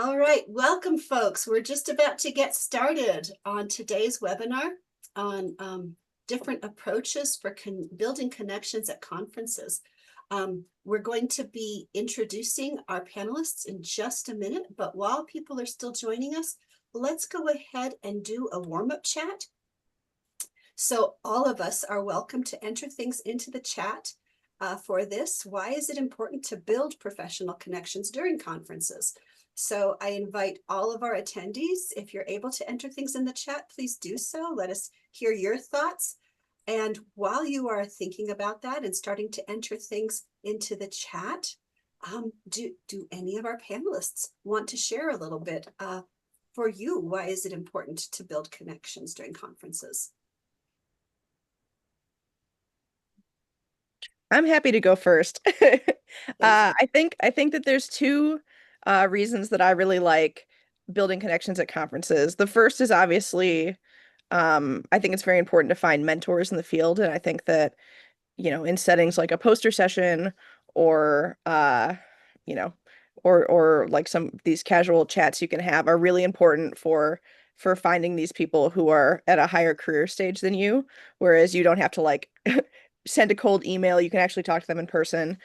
All right, welcome folks. We're just about to get started on today's webinar on different approaches for building connections at conferences. We're going to be introducing our panelists in just a minute, but while people are still joining us, let's go ahead and do a warm-up chat. So all of us are welcome to enter things into the chat for this. Why is it important to build professional connections during conferences? So I invite all of our attendees, if you're able to enter things in the chat, please do so. Let us hear your thoughts. And while you are thinking about that and starting to enter things into the chat, do any of our panelists want to share a little bit for you? Why is it important to build connections during conferences? I'm happy to go first. I think that there's two reasons that I really like building connections at conferences. The first is obviously, I think it's very important to find mentors in the field, and I think that, in settings like a poster session or you know, or like some these casual chats you can have are really important for finding these people who are at a higher career stage than you, whereas you don't have to like send a cold email, you can actually talk to them in person.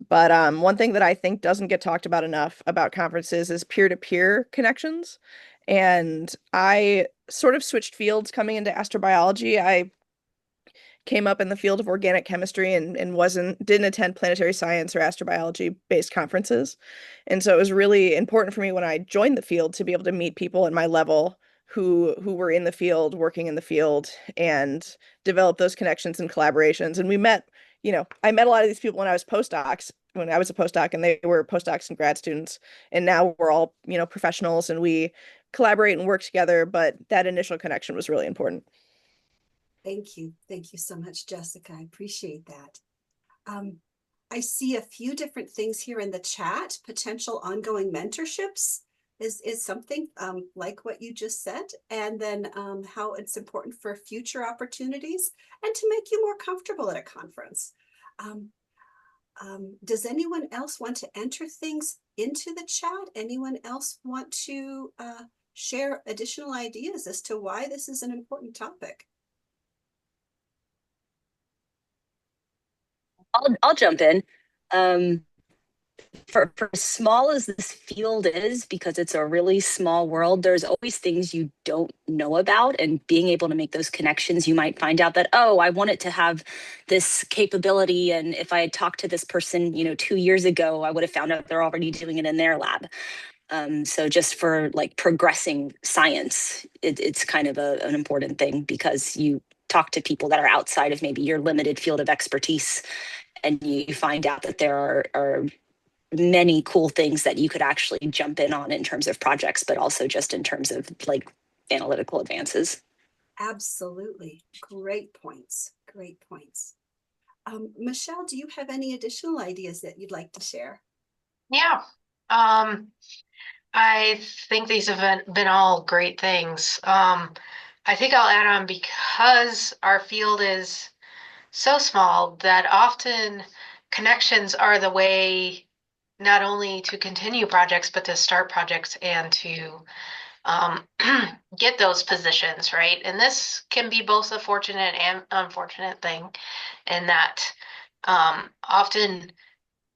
But one thing that I think doesn't get talked about enough about conferences is peer-to-peer connections. And I sort of switched fields coming into astrobiology. I came up in the field of organic chemistry and didn't attend planetary science or astrobiology based conferences. And so it was really important for me when I joined the field to be able to meet people at my level who were in the field, working in the field, and develop those connections and collaborations. And I met a lot of these people when I was a postdoc, and they were postdocs and grad students. And now we're all, professionals, and we collaborate and work together. But that initial connection was really important. Thank you. Thank you so much, Jessica. I appreciate that. I see a few different things here in the chat. Potential ongoing mentorships is something like what you just said, and then how it's important for future opportunities and to make you more comfortable at a conference. Does anyone else want to enter things into the chat? Anyone else want to share additional ideas as to why this is an important topic? I'll jump in. For as small as this field is, because it's a really small world, there's always things you don't know about, and being able to make those connections, you might find out that, oh, I want it to have this capability, and if I had talked to this person, 2 years ago, I would have found out they're already doing it in their lab. So just for like progressing science, it's kind of an important thing, because you talk to people that are outside of maybe your limited field of expertise, and you find out that there are many cool things that you could actually jump in on in terms of projects, but also just in terms of like analytical advances. Absolutely. Great points. Great points. Michelle, do you have any additional ideas that you'd like to share? Yeah. I think these have been all great things. I think I'll add on, because our field is so small, that often connections are the way not only to continue projects, but to start projects and to get those positions, right? And this can be both a fortunate and unfortunate thing, in that often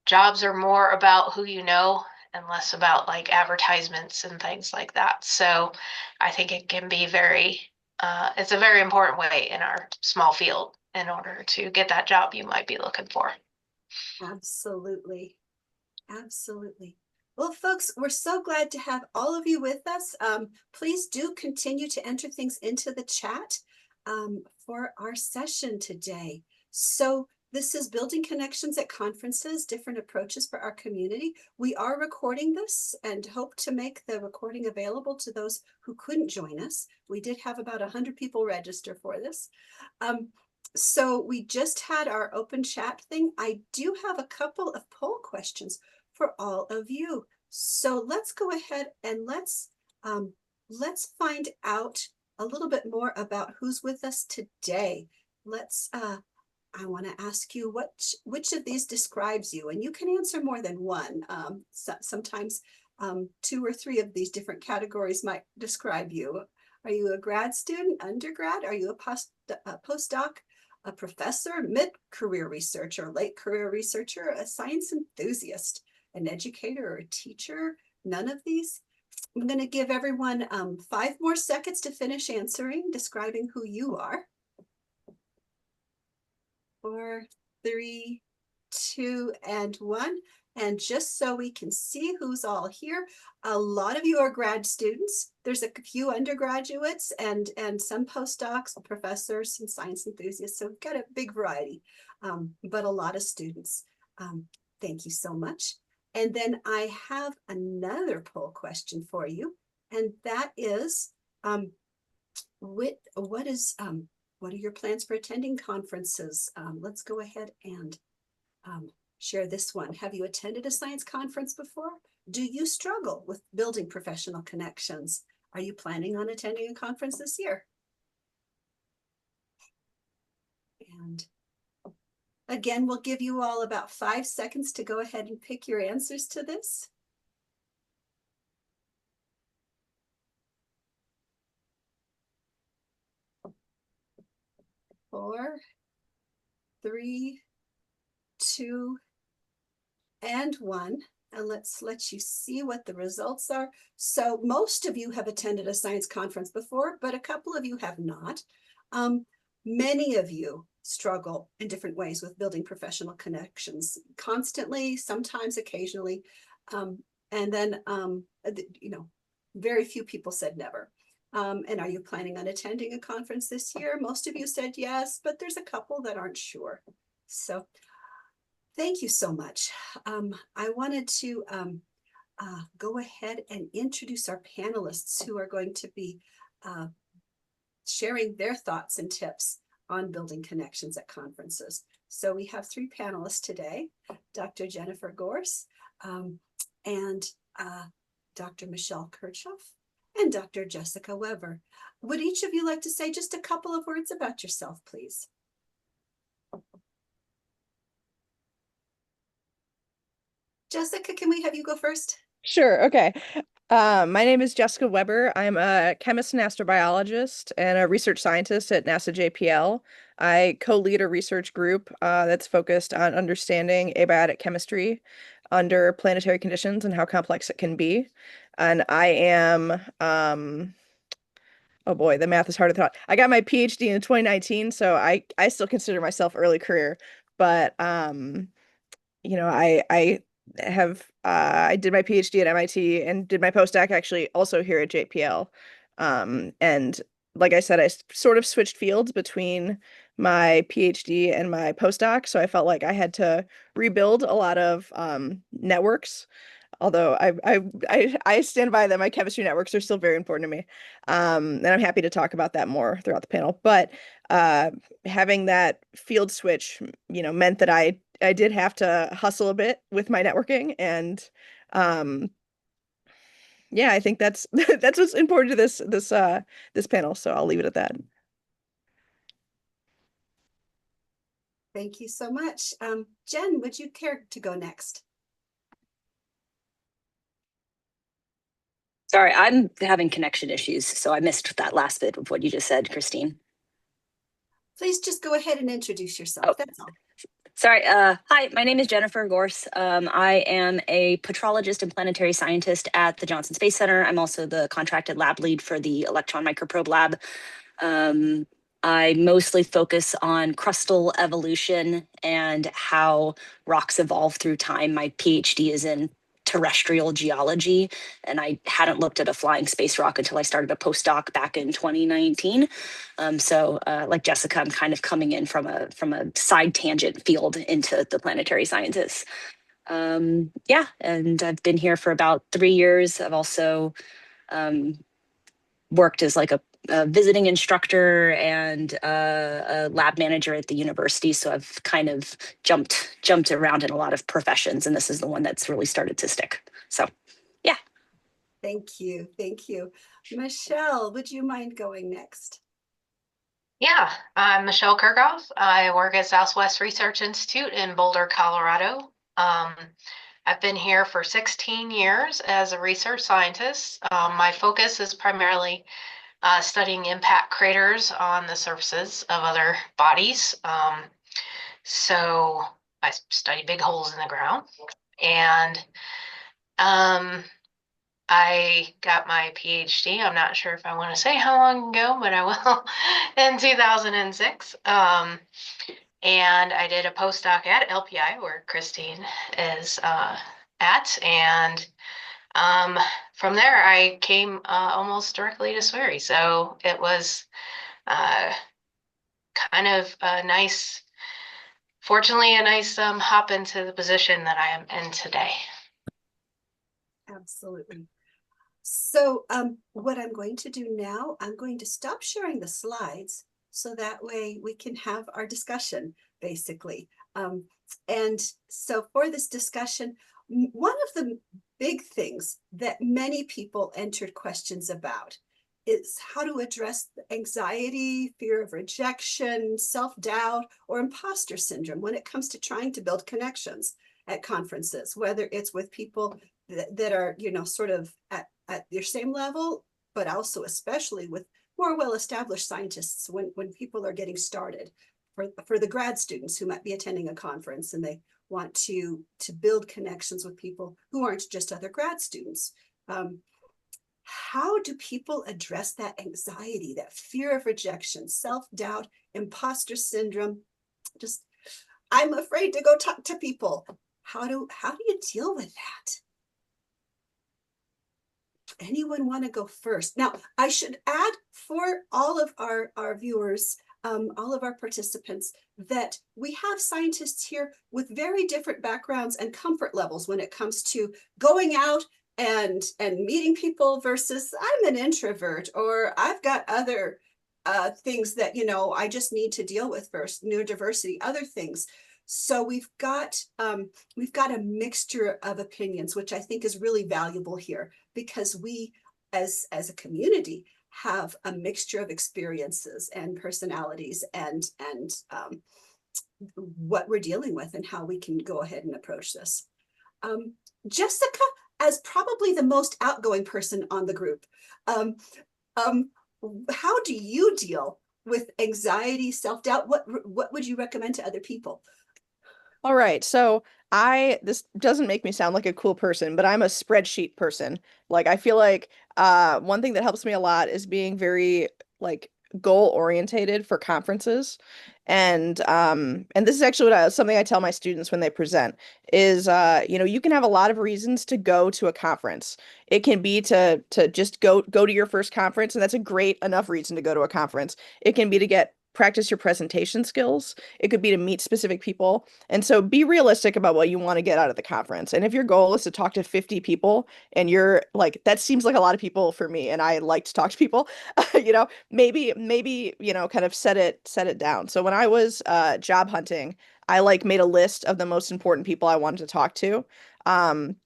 jobs are more about who you know and less about like advertisements and things like that. So I think it can be it's a very important way in our small field in order to get that job you might be looking for. Absolutely. Absolutely. Well, folks, we're so glad to have all of you with us. Please do continue to enter things into the chat for our session today. So this is Building Connections at Conferences, Different Approaches for Our Community. We are recording this and hope to make the recording available to those who couldn't join us. We did have about 100 people register for this. So we just had our open chat thing. I do have a couple of poll questions for all of you. So let's go ahead and let's find out a little bit more about who's with us today. I want to ask you which of these describes you, and you can answer more than one. Sometimes 2 or 3 of these different categories might describe you. Are you a grad student, undergrad? Are you a postdoc, a professor, mid-career researcher, late career researcher, a science enthusiast, an educator or a teacher? None of these? I'm going to give everyone 5 more seconds to finish answering, describing who you are. 4, 3, 2, and 1. And just so we can see who's all here, a lot of you are grad students. There's a few undergraduates and some postdocs, professors, and science enthusiasts. So we've got a big variety, but a lot of students. Thank you so much. And then I have another poll question for you, and that is, what are your plans for attending conferences? Let's go ahead and share this one. Have you attended a science conference before? Do you struggle with building professional connections? Are you planning on attending a conference this year? And again, we'll give you all about 5 seconds to go ahead and pick your answers to this. 4, 3, 2, and 1. And let's let you see what the results are. So most of you have attended a science conference before, but a couple of you have not. Many of you struggle in different ways with building professional connections, constantly, sometimes, occasionally. And then, very few people said never. And are you planning on attending a conference this year? Most of you said yes, but there's a couple that aren't sure. So thank you so much. I wanted to go ahead and introduce our panelists who are going to be sharing their thoughts and tips on building connections at conferences. So we have 3 panelists today, Dr. Jennifer Gorce, and Dr. Michelle Kirchoff, and Dr. Jessica Weber. Would each of you like to say just a couple of words about yourself, please? Jessica, can we have you go first? Sure. Okay. My name is Jessica Weber. I'm a chemist and astrobiologist and a research scientist at NASA JPL. I co-lead a research group that's focused on understanding abiotic chemistry under planetary conditions and how complex it can be. And I am, oh boy, the math is hard to thought. I got my PhD in 2019, so I still consider myself early career, but I have I did my PhD at MIT and did my postdoc actually also here at JPL. And like I said, I sort of switched fields between my PhD and my postdoc, so I felt like I had to rebuild a lot of networks. Although I stand by that my chemistry networks are still very important to me. And I'm happy to talk about that more throughout the panel. But having that field switch, meant that I did have to hustle a bit with my networking, and yeah, I think that's that's what's important to this panel. So I'll leave it at that. Thank you so much. Jen, would you care to go next? Sorry, I'm having connection issues, so I missed that last bit of what you just said, Christine. Please just go ahead and introduce yourself. Oh. That's all. Sorry. Hi, my name is Jennifer Gorce. I am a petrologist and planetary scientist at the Johnson Space Center. I'm also the contracted lab lead for the Electron Microprobe Lab. I mostly focus on crustal evolution and how rocks evolve through time. My PhD is in terrestrial geology, and I hadn't looked at a flying space rock until I started a postdoc back in 2019. So like Jessica, I'm kind of coming in from a side tangent field into the planetary sciences. Yeah, and I've been here for about 3 years. I've also worked as like a visiting instructor and a lab manager at the university. So I've kind of jumped around in a lot of professions, and this is the one that's really started to stick. So, yeah. Thank you. Thank you. Michelle, would you mind going next? Yeah, I'm Michelle Kirchoff. I work at Southwest Research Institute in Boulder, Colorado. I've been here for 16 years as a research scientist. My focus is primarily studying impact craters on the surfaces of other bodies. So I study big holes in the ground. And I got my PhD. I'm not sure if I want to say how long ago, but I will, in 2006. And I did a postdoc at LPI where Christine is at. And from there, I came almost directly to Swery. So it was kind of a nice, fortunately, a nice hop into the position that I am in today. Absolutely. So what I'm going to do now, I'm going to stop sharing the slides so that way we can have our discussion, basically. And so for this discussion, one of the big things that many people entered questions about is how to address anxiety, fear of rejection, self-doubt, or imposter syndrome when it comes to trying to build connections at conferences, whether it's with people that are, you know, sort of at your same level, but also especially with more well-established scientists when people are getting started. For the grad students who might be attending a conference and they want to build connections with people who aren't just other grad students. How do people address that anxiety, that fear of rejection, self-doubt, imposter syndrome? Just, I'm afraid to go talk to people. How do you deal with that? Anyone want to go first? Now, I should add for all of our viewers, all of our participants, that we have scientists here with very different backgrounds and comfort levels when it comes to going out and meeting people versus I'm an introvert, or I've got other things that, you know, I just need to deal with first, neurodiversity, other things. So we've got a mixture of opinions, which I think is really valuable here, because we as a community have a mixture of experiences and personalities and what we're dealing with and how we can go ahead and approach this. Jessica, as probably the most outgoing person on the group, how do you deal with anxiety, self-doubt? What would you recommend to other people? All right. So this doesn't make me sound like a cool person, but I'm a spreadsheet person. Like I feel like one thing that helps me a lot is being very like goal orientated for conferences. And this is actually something I tell my students when they present is you know, you can have a lot of reasons to go to a conference. It can be to just go to your first conference, and that's a great enough reason to go to a conference. It can be to get practice your presentation skills. It could be to meet specific people. And so be realistic about what you want to get out of the conference. And if your goal is to talk to 50 people and you're like, that seems like a lot of people for me, and I like to talk to people, you know, maybe, you know, kind of set it down. So when I was job hunting, I like made a list of the most important people I wanted to talk to. And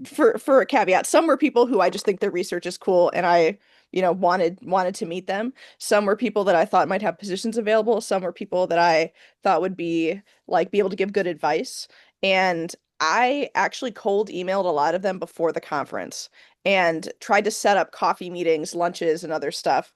for a caveat, some were people who I just think their research is cool and I, you know, wanted to meet them. Some were people that I thought might have positions available. Some were people that I thought would be able to give good advice. And I actually cold emailed a lot of them before the conference and tried to set up coffee meetings, lunches, and other stuff.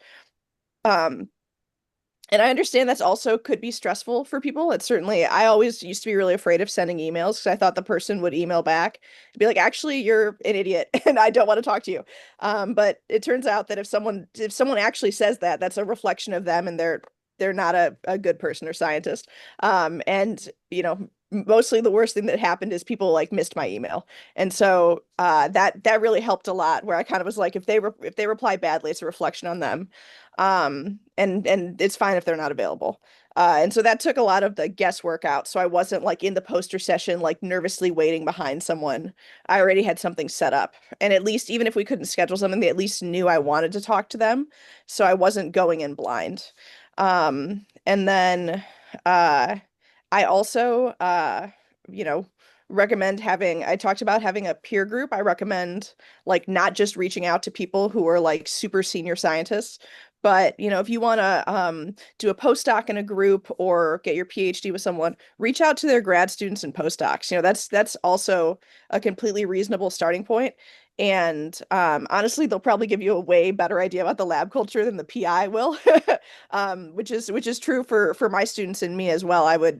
And I understand that's also could be stressful for people. It's certainly, I always used to be really afraid of sending emails because I thought the person would email back and be like, actually, you're an idiot and I don't want to talk to you. But it turns out that if someone actually says that, that's a reflection of them and they're not a good person or scientist. And, you know, mostly the worst thing that happened is people like missed my email. And so that really helped a lot where I kind of was like, if they reply badly, it's a reflection on them. And it's fine if they're not available. And so that took a lot of the guesswork out. So I wasn't like in the poster session, like nervously waiting behind someone. I already had something set up. And at least, even if we couldn't schedule something, they at least knew I wanted to talk to them. So I wasn't going in blind. And then I also, you know, recommend I talked about having a peer group. I recommend like not just reaching out to people who are like super senior scientists, But, if you want to do a postdoc in a group or get your PhD with someone, reach out to their grad students and postdocs. That's also a completely reasonable starting point. And honestly, they'll probably give you a way better idea about the lab culture than the PI will, which is true for my students and me as well. I would,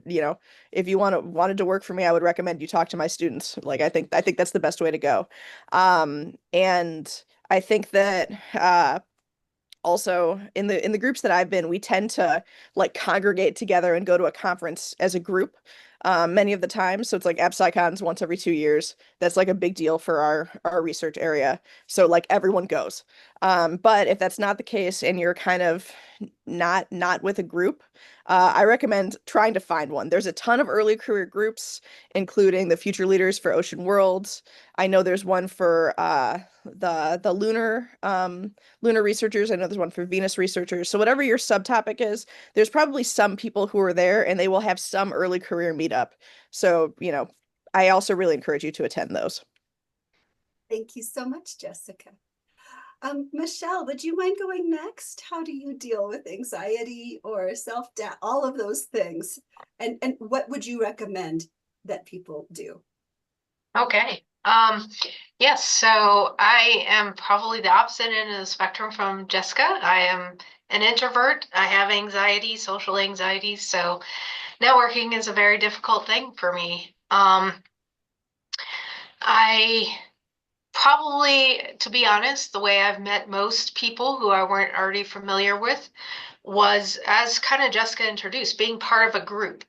if you wanted to work for me, I would recommend you talk to my students. Like I think that's the best way to go. And I think that also in the groups that I've been, we tend to like congregate together and go to a conference as a group many of the time. So it's like AppSciCons once every 2 years. That's like a big deal for our research area. So like everyone goes. But if that's not the case and you're kind of not with a group, I recommend trying to find one. There's a ton of early career groups, including the Future Leaders for Ocean Worlds. I know there's one for the lunar researchers. I know there's one for Venus researchers. So whatever your subtopic is, there's probably some people who are there and they will have some early career meetup. So, I also really encourage you to attend those. Thank you so much, Jessica. Michelle, would you mind going next? How do you deal with anxiety or self-doubt, all of those things? And what would you recommend that people do? Okay. Yes, so I am probably the opposite end of the spectrum from Jessica. I am an introvert. I have anxiety, social anxiety, so networking is a very difficult thing for me. I probably, to be honest, the way I've met most people who I weren't already familiar with was, as kind of Jessica introduced, being part of a group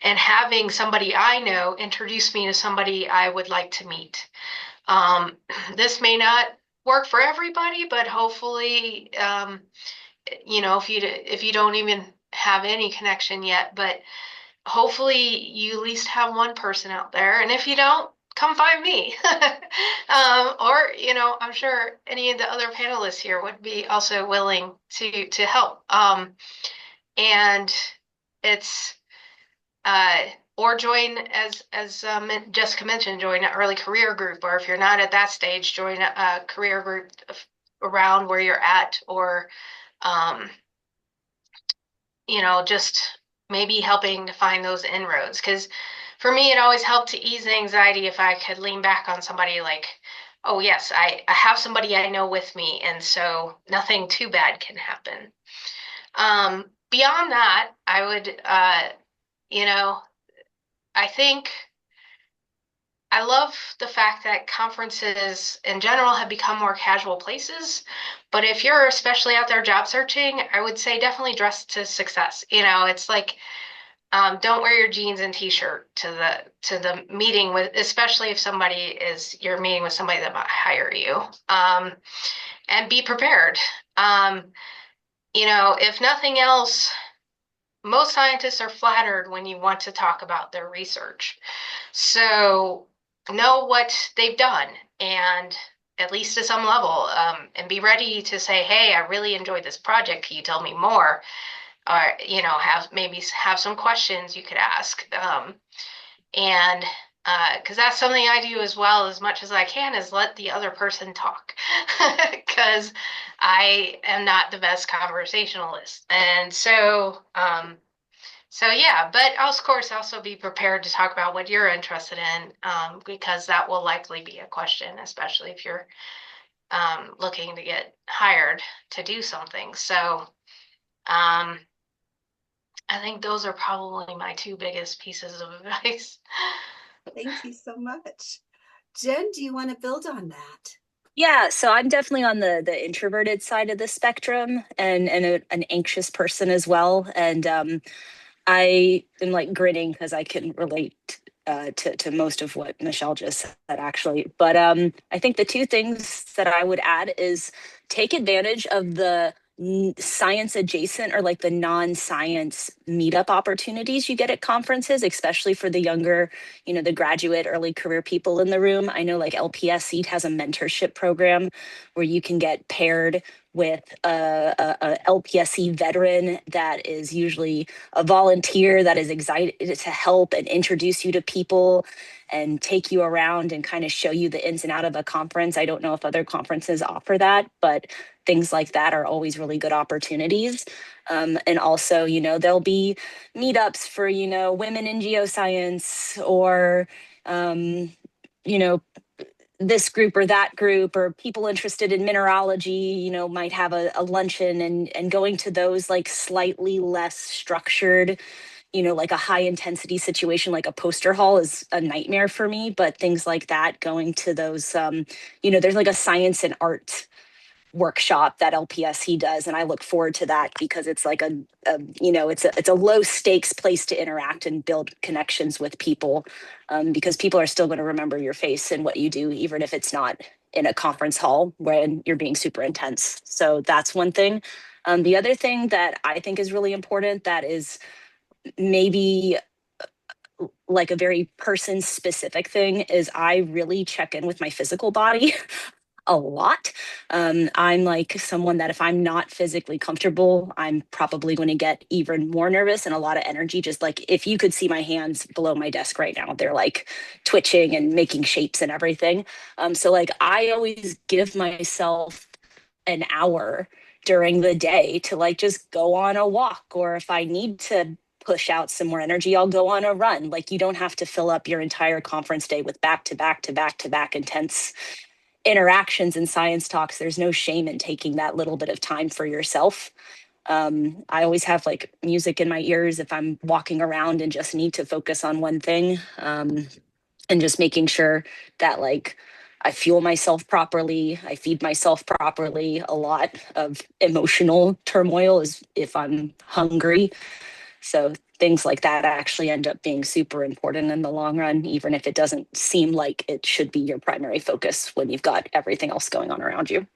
and having somebody I know introduce me to somebody I would like to meet. This may not work for everybody, but hopefully, if you don't even have any connection yet, but hopefully you at least have one person out there. And if you don't, come find me. Or, I'm sure any of the other panelists here would be also willing to help. And it's or join, as Jessica mentioned, join an early career group, or if you're not at that stage, join a career group around where you're at, or just maybe helping to find those inroads. Because for me, it always helped to ease the anxiety if I could lean back on somebody like, oh yes, I have somebody I know with me, and so nothing too bad can happen. Beyond that, I would, I think I love the fact that conferences in general have become more casual places, but if you're especially out there job searching, I would say definitely dress to success. It's like, don't wear your jeans and t-shirt to the meeting with, especially if you're meeting with somebody that might hire you. And be prepared. If nothing else, most scientists are flattered when you want to talk about their research. So know what they've done, and at least to some level, and be ready to say, hey, I really enjoyed this project. Can you tell me more? Or, have some questions you could ask. And because that's something I do as well, as much as I can, is let the other person talk, because I am not the best conversationalist. And so yeah, but of course also be prepared to talk about what you're interested in, because that will likely be a question, especially if you're looking to get hired to do something. So I think those are probably my two biggest pieces of advice. Thank you so much. Jen, do you want to build on that? Yeah, so I'm definitely on the introverted side of the spectrum, and an anxious person as well. And I am like grinning because I can relate to most of what Michelle just said, actually. But I think the two things that I would add is take advantage of the science adjacent, or like the non-science meetup opportunities you get at conferences, especially for the younger, the graduate early career people in the room. I know like LPS Seed has a mentorship program where you can get paired with a LPSC veteran that is usually a volunteer that is excited to help and introduce you to people and take you around and kind of show you the ins and out of a conference. I don't know if other conferences offer that, but things like that are always really good opportunities. And also, there'll be meetups for, women in geoscience or, this group or that group, or people interested in mineralogy, might have a luncheon, and going to those like slightly less structured, like a high intensity situation like a poster hall is a nightmare for me. But things like that, going to those, there's like a science and art workshop that LPSC does, and I look forward to that because it's like it's a low stakes place to interact and build connections with people, because people are still going to remember your face and what you do, even if it's not in a conference hall when you're being super intense. So that's one thing. The other thing that I think is really important, that is maybe like a very person specific thing, is I really check in with my physical body a lot. I'm like someone that if I'm not physically comfortable, I'm probably going to get even more nervous and a lot of energy. Just like if you could see my hands below my desk right now, they're like twitching and making shapes and everything. So like I always give myself an hour during the day to like just go on a walk, or if I need to push out some more energy, I'll go on a run. Like you don't have to fill up your entire conference day with back to back to back to back intense interactions and science talks. There's no shame in taking that little bit of time for yourself. I always have like music in my ears if I'm walking around and just need to focus on one thing, and just making sure that like I fuel myself properly, I feed myself properly. A lot of emotional turmoil is if I'm hungry. So things like that actually end up being super important in the long run, even if it doesn't seem like it should be your primary focus when you've got everything else going on around you.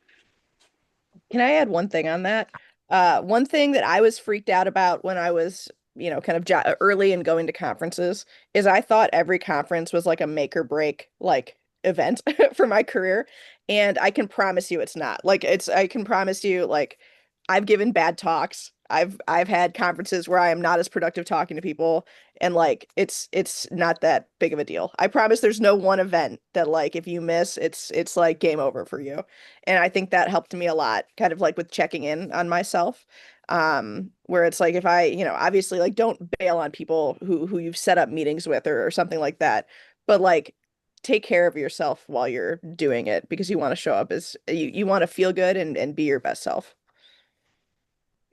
Can I add one thing on that? One thing that I was freaked out about when I was, kind of early in going to conferences is I thought every conference was like a make or break like event for my career. And I can promise you it's not. I can promise you like I've given bad talks. I've had conferences where I am not as productive talking to people, and like it's not that big of a deal. I promise there's no one event that like if you miss, it's like game over for you. And I think that helped me a lot, kind of like with checking in on myself. Where it's like if I, obviously like don't bail on people who you've set up meetings with or something like that, but like take care of yourself while you're doing it because you want to show up as you want to feel good and be your best self.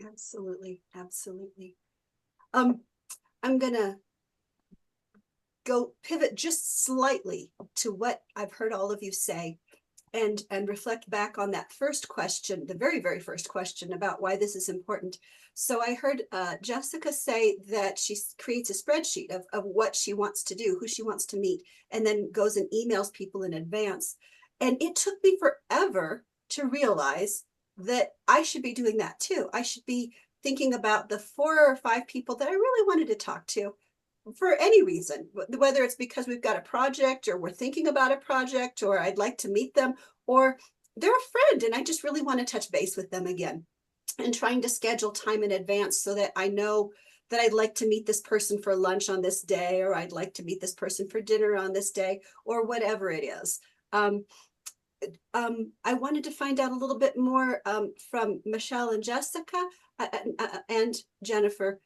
Absolutely. Absolutely. I'm gonna go pivot just slightly to what I've heard all of you say and reflect back on that first question, the very, very first question about why this is important. So I heard Jessica say that she creates a spreadsheet of what she wants to do, who she wants to meet, and then goes and emails people in advance. And it took me forever to realize that I should be doing that too. I should be thinking about the 4 or 5 people that I really wanted to talk to for any reason, whether it's because we've got a project or we're thinking about a project or I'd like to meet them or they're a friend and I just really want to touch base with them again, and trying to schedule time in advance so that I know that I'd like to meet this person for lunch on this day, or I'd like to meet this person for dinner on this day, or whatever it is. I wanted to find out a little bit more from Michelle and Jessica and Jennifer.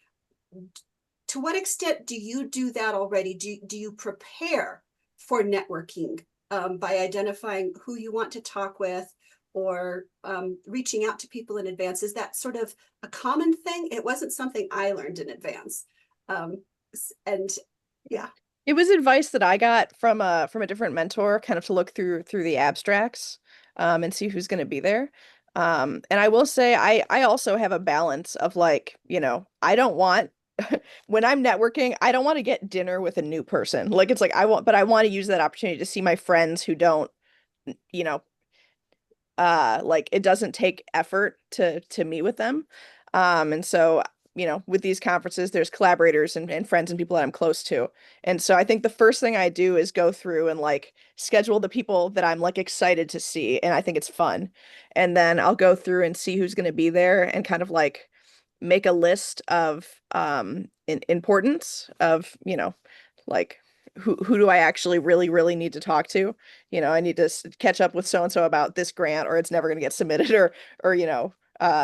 To what extent do you do that already? Do you prepare for networking by identifying who you want to talk with or reaching out to people in advance? Is that sort of a common thing? It wasn't something I learned in advance. And yeah. It was advice that I got from a different mentor, kind of to look through the abstracts, and see who's going to be there. And I will say I also have a balance of like, I don't want when I'm networking, I don't want to get dinner with a new person. Like it's like but I want to use that opportunity to see my friends who don't, you know, like it doesn't take effort to meet with them. And so with these conferences, there's collaborators and friends and people that I'm close to. And so I think the first thing I do is go through and like schedule the people that I'm like excited to see. And I think it's fun. And then I'll go through and see who's going to be there and kind of like make a list of importance of, like who do I actually really need to talk to? I need to catch up with so and so about this grant, or it's never going to get submitted, or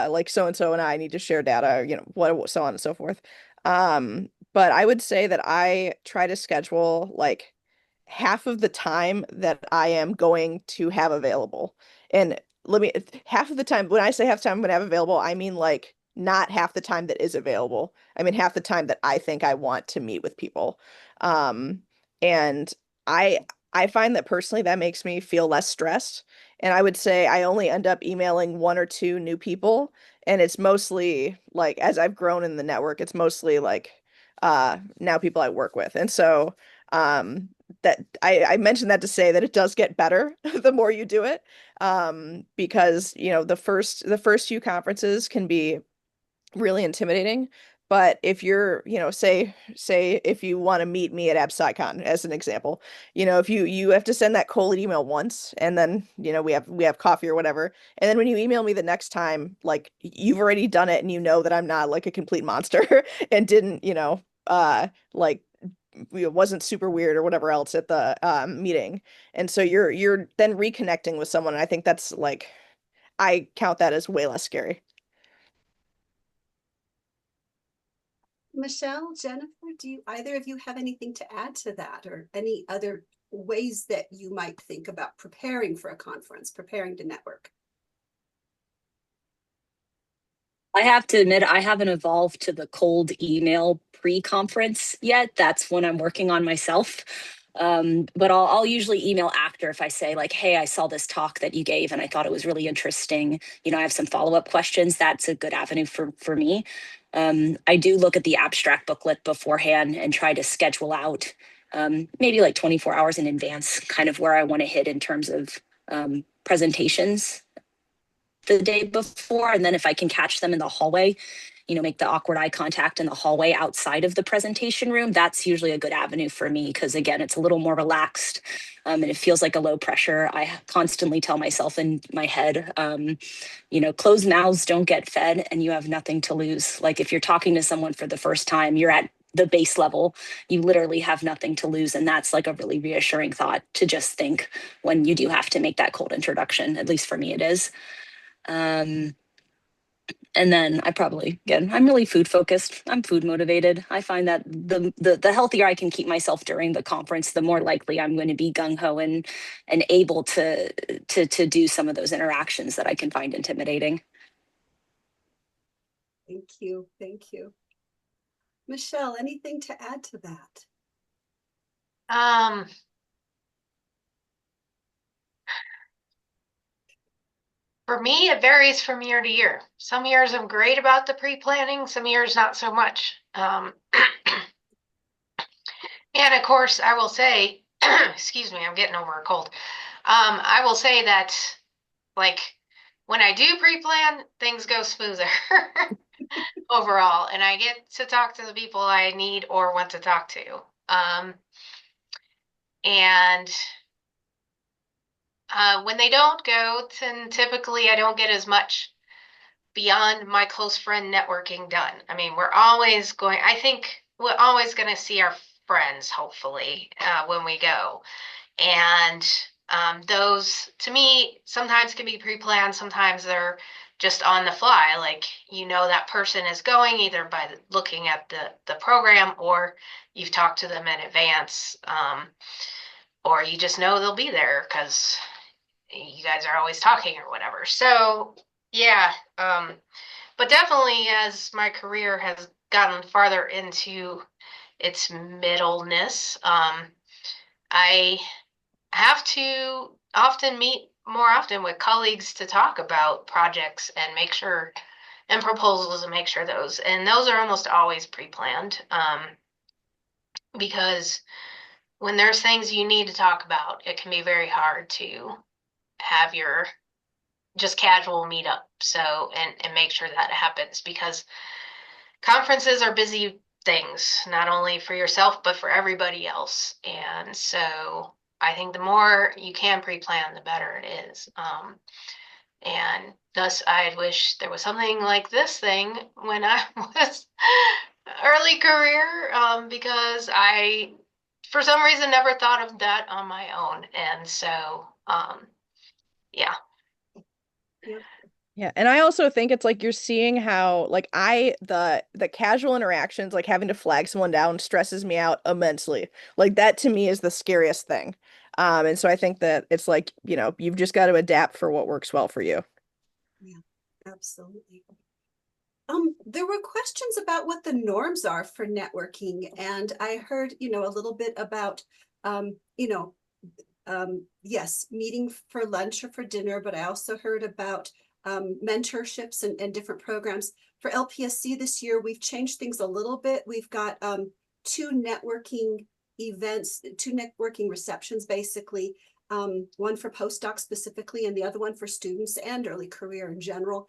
like so and so and I need to share data, what so on and so forth. But I would say that I try to schedule like half of the time that I am going to have available. And half of the time, when I say half the time I'm going to have available, I mean like not half the time that is available. I mean half the time that I think I want to meet with people. And I I find that personally that makes me feel less stressed. And I would say I only end up emailing one or two new people. And it's mostly like as I've grown in the network, it's mostly like now people I work with. And so that I mentioned that to say that it does get better the more you do it. Because the first few conferences can be really intimidating. But if you're, say if you want to meet me at AppSciCon as an example, if you have to send that cold email once, and then we have coffee or whatever, and then when you email me the next time, like you've already done it, and you know that I'm not like a complete monster and didn't, like it wasn't super weird or whatever else at the meeting, and so you're then reconnecting with someone, and I think that's like I count that as way less scary. Michelle, Jennifer, do you either of you have anything to add to that, or any other ways that you might think about preparing for a conference, preparing to network? I have to admit, I haven't evolved to the cold email pre-conference yet. That's when I'm working on myself. But I'll usually email after if I say like, hey, I saw this talk that you gave and I thought it was really interesting. I have some follow-up questions. That's a good avenue for me. I do look at the abstract booklet beforehand and try to schedule out maybe like 24 hours in advance, kind of where I want to hit in terms of presentations the day before. And then if I can catch them in the hallway, make the awkward eye contact in the hallway outside of the presentation room, that's usually a good avenue for me because, again, it's a little more relaxed and it feels like a low pressure. I constantly tell myself in my head, closed mouths don't get fed and you have nothing to lose. Like if you're talking to someone for the first time, you're at the base level, you literally have nothing to lose. And that's like a really reassuring thought to just think when you do have to make that cold introduction. At least for me, it is. And then I'm really food focused. I'm food motivated. I find that the healthier I can keep myself during the conference, the more likely I'm going to be gung ho and able to do some of those interactions that I can find intimidating. Thank you. Thank you. Michelle, anything to add to that? For me, it varies from year to year. Some years I'm great about the pre-planning, some years not so much. And of course, I will say, excuse me, I'm getting over a cold. I will say that, like, when I do pre-plan, things go smoother overall, and I get to talk to the people I need or want to talk to. And when they don't go, then typically I don't get as much beyond my close friend networking done. I mean, I think we're always going to see our friends, hopefully, when we go. And those, to me, sometimes can be pre-planned, sometimes they're just on the fly. Like, that person is going either by looking at the program, or you've talked to them in advance, or you just know they'll be there because you guys are always talking or whatever. So yeah, but definitely as my career has gotten farther into its middleness, I have to often meet more often with colleagues to talk about projects and proposals and make sure those are almost always pre-planned, because when there's things you need to talk about, it can be very hard to have your just casual meetup. So, and make sure that happens, because conferences are busy things, not only for yourself, but for everybody else. And so I think the more you can pre-plan, the better it is. And thus, I wish there was something like this thing when I was early career, because I, for some reason, never thought of that on my own. And so, yeah. Yep. Yeah, and I also think it's like you're seeing how like the casual interactions, like having to flag someone down stresses me out immensely. Like that to me is the scariest thing. And so I think that it's like, you know, you've just got to adapt for what works well for you. Yeah, absolutely. There were questions about what the norms are for networking, and I heard, a little bit about, um, you know, yes, meeting for lunch or for dinner, but I also heard about mentorships and different programs. For LPSC this year, we've changed things a little bit. We've got two networking events, two networking receptions, basically, one for postdocs specifically, and the other one for students and early career in general.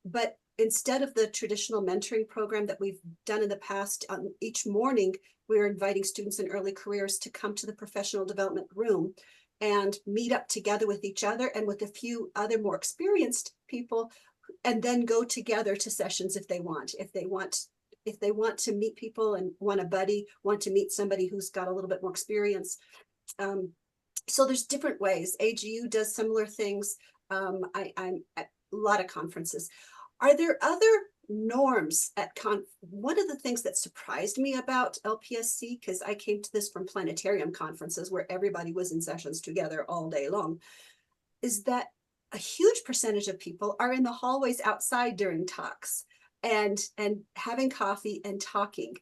But instead of the traditional mentoring program that we've done in the past, each morning, we're inviting students in early careers to come to the professional development room and meet up together with each other and with a few other more experienced people, and then go together to sessions if they want. If they want to meet people and want to meet somebody who's got a little bit more experience. So there's different ways. AGU does similar things. I'm at a lot of conferences. Are there other norms at one of the things that surprised me about LPSC, because I came to this from planetarium conferences where everybody was in sessions together all day long, is that a huge percentage of people are in the hallways outside during talks and having coffee and talking.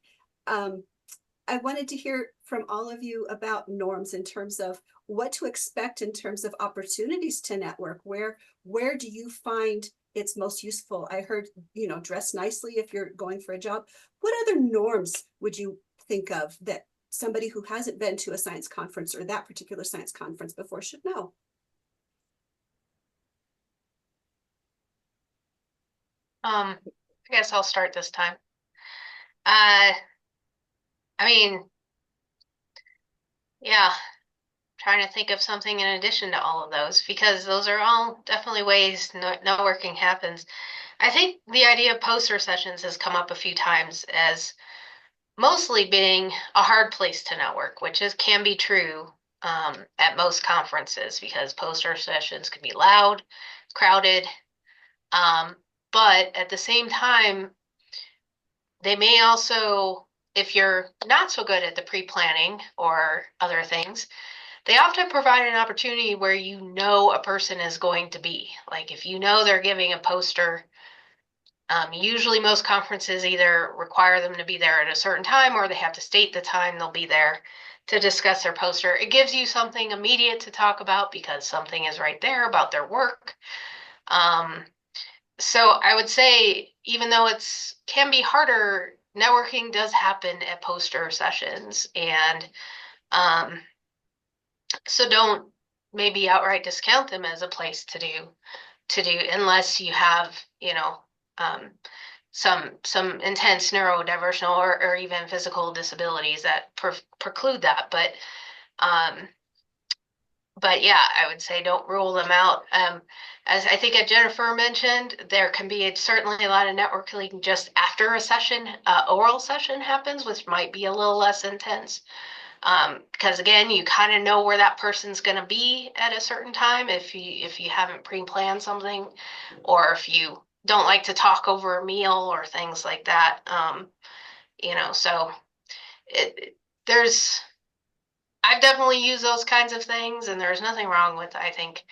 I wanted to hear from all of you about norms in terms of what to expect in terms of opportunities to network. Where do you find it's most useful? I heard, dress nicely if you're going for a job. What other norms would you think of that somebody who hasn't been to a science conference or that particular science conference before should know? I guess I'll start this time. I mean, yeah, trying to think of something in addition to all of those, because those are all definitely ways networking happens. I think the idea of poster sessions has come up a few times as mostly being a hard place to network, which can be true at most conferences, because poster sessions can be loud, crowded, but at the same time, they may also, if you're not so good at the pre-planning or other things, they often provide an opportunity where a person is going to be. Like if they're giving a poster, usually most conferences either require them to be there at a certain time or they have to state the time they'll be there to discuss their poster. It gives you something immediate to talk about because something is right there about their work. So I would say, even though can be harder, networking does happen at poster sessions, and so don't maybe outright discount them as a place to do unless you have um, some intense neurodivergent or even physical disabilities that preclude that. But yeah, I would say don't rule them out. As I think Jennifer mentioned, there can be certainly a lot of networking just after a session, oral session happens, which might be a little less intense. Because again, you kind of know where that person's going to be at a certain time if you haven't pre-planned something, or if you don't like to talk over a meal or things like that. So there's I've definitely used those kinds of things, and there's nothing wrong with, I think,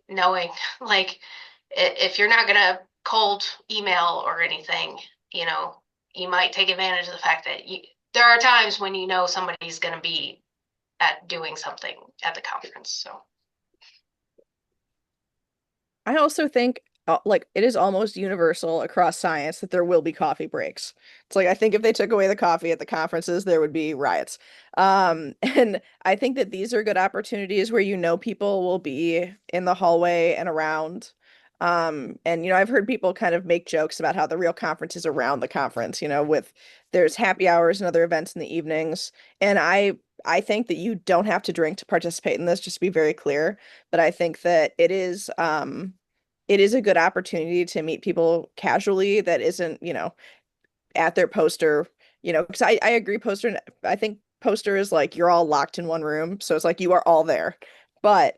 knowing, like, if you're not gonna cold email or anything, you might take advantage of the fact that there are times when somebody's gonna be at doing something at the conference. So I also think like it is almost universal across science that there will be coffee breaks. It's like I think if they took away the coffee at the conferences, there would be riots. And I think that these are good opportunities where people will be in the hallway and around. And I've heard people kind of make jokes about how the real conference is around the conference, with there's happy hours and other events in the evenings. And I think that you don't have to drink to participate in this, just to be very clear. But I think that it is a good opportunity to meet people casually that isn't, at their poster, because I agree I think poster is like you're all locked in one room. So it's like you are all there. But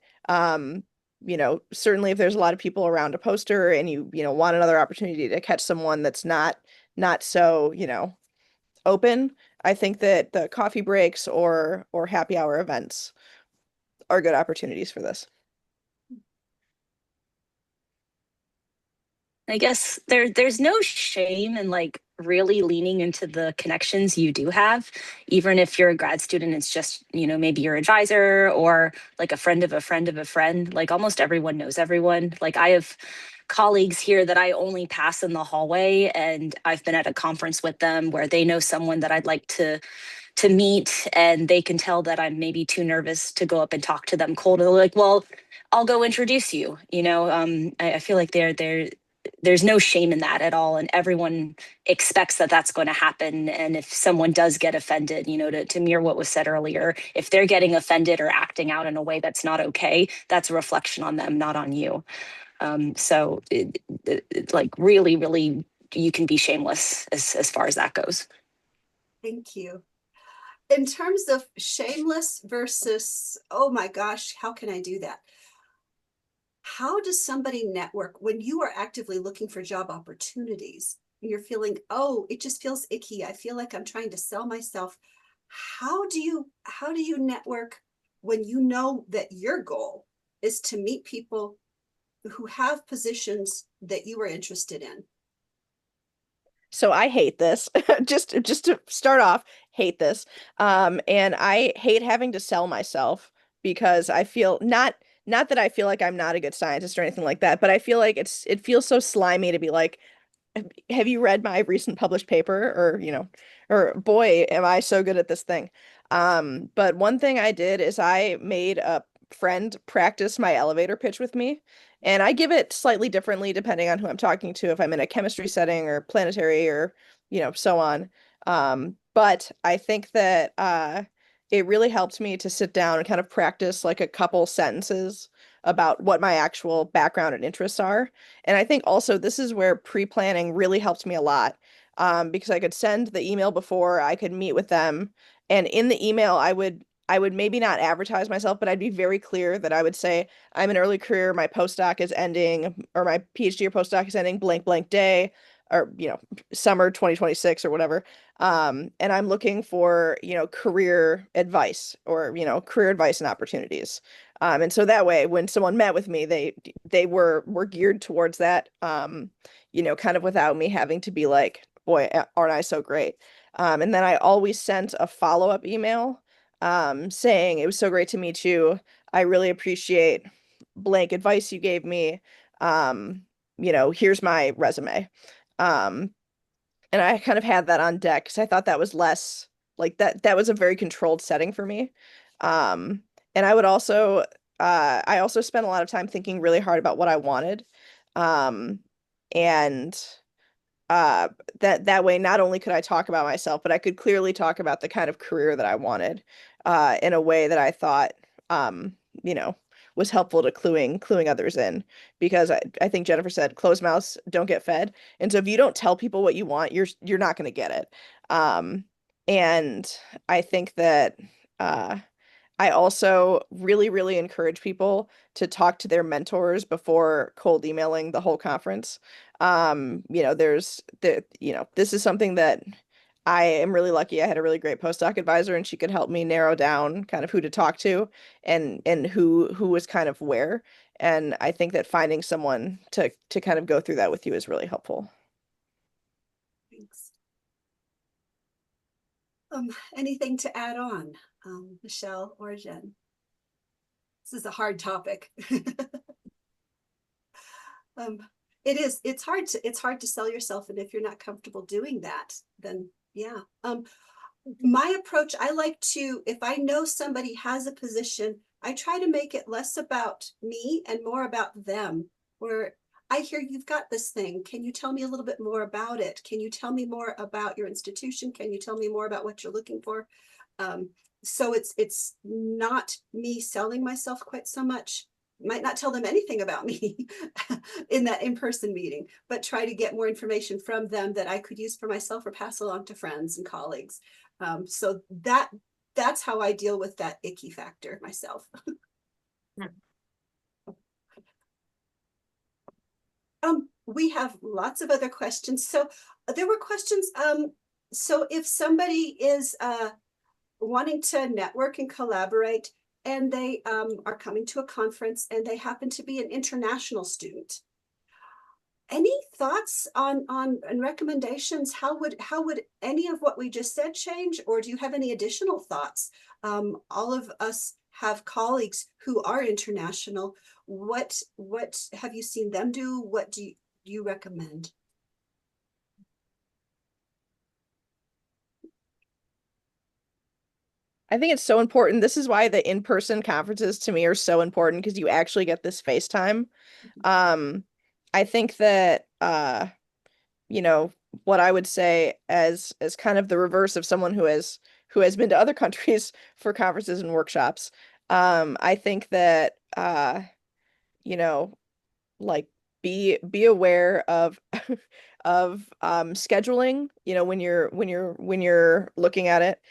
certainly if there's a lot of people around a poster and you want another opportunity to catch someone that's not so, open, I think that the coffee breaks or happy hour events are good opportunities for this. I guess there's no shame in like really leaning into the connections you do have, even if you're a grad student, it's just, maybe your advisor or like a friend of a friend of a friend. Like almost everyone knows everyone. Like I have colleagues here that I only pass in the hallway, and I've been at a conference with them where they know someone that I'd like to meet, and they can tell that I'm maybe too nervous to go up and talk to them cold. They're like, well, I'll go introduce you. I feel like there's no shame in that at all, and everyone expects that that's going to happen. And if someone does get offended, to mirror what was said earlier, if they're getting offended or acting out in a way that's not okay, that's a reflection on them, not on you. So like really, really, you can be shameless as far as that goes. Thank you. In terms of shameless versus, oh my gosh, how can I do that? How does somebody network when you are actively looking for job opportunities? You're feeling, oh, it just feels icky. I feel like I'm trying to sell myself. How do you network when you know that your goal is to meet people who have positions that you are interested in? So I hate this. Just to start off, hate this. And I hate having to sell myself because I feel not that I feel like I'm not a good scientist or anything like that, but I feel like it feels so slimy to be like, have you read my recent published paper? Or, or boy, am I so good at this thing. But one thing I did is I made a friend practice my elevator pitch with me. And I give it slightly differently depending on who I'm talking to, if I'm in a chemistry setting or planetary or, so on. But I think that it really helped me to sit down and kind of practice like a couple sentences about what my actual background and interests are. And I think also this is where pre-planning really helped me a lot, because I could send the email before, I could meet with them, and in the email I would maybe not advertise myself, but I'd be very clear that I would say I'm an early career, my postdoc is ending, or my PhD or postdoc is ending blank blank day, or summer 2026 or whatever. And I'm looking for career advice or career advice and opportunities. And so that way, when someone met with me, they were geared towards that, kind of without me having to be like, boy, aren't I so great? And then I always sent a follow-up email, saying it was so great to meet you. I really appreciate blank advice you gave me. Here's my resume. Um, and I kind of had that on deck because I thought that was less like that was a very controlled setting for me. Um, and I also spent a lot of time thinking really hard about what I wanted. Um, and uh that way not only could I talk about myself, but I could clearly talk about the kind of career that I wanted, in a way that I thought, um, you know, was helpful to cluing others in, because I think Jennifer said closed mouths don't get fed. And so if you don't tell people what you want, you're not going to get it. And I think that I also really, really encourage people to talk to their mentors before cold emailing the whole conference. This is something that I am really lucky. I had a really great postdoc advisor, and she could help me narrow down kind of who to talk to and who was kind of where. And I think that finding someone to kind of go through that with you is really helpful. Thanks. Anything to add on, Michelle or Jen? This is a hard topic. It's hard to sell yourself, and if you're not comfortable doing that, then yeah. My approach, I like to, if I know somebody has a position, I try to make it less about me and more about them, where I hear you've got this thing. Can you tell me a little bit more about it? Can you tell me more about your institution? Can you tell me more about what you're looking for? So it's not me selling myself quite so much. Might not tell them anything about me in that in-person meeting, but try to get more information from them that I could use for myself or pass along to friends and colleagues. So that's how I deal with that icky factor myself. We have lots of other questions. So there were questions. So if somebody is wanting to network and collaborate, and they are coming to a conference and they happen to be an international student, any thoughts on and recommendations? How would any of what we just said change, or do you have any additional thoughts? All of us have colleagues who are international. What have you seen them do? What do you recommend? I think it's so important. This is why the in-person conferences to me are so important, because you actually get this FaceTime. I think that you know, what I would say as kind of the reverse of someone who has been to other countries for conferences and workshops. I think that you know, like be aware of of scheduling, when you're looking at it.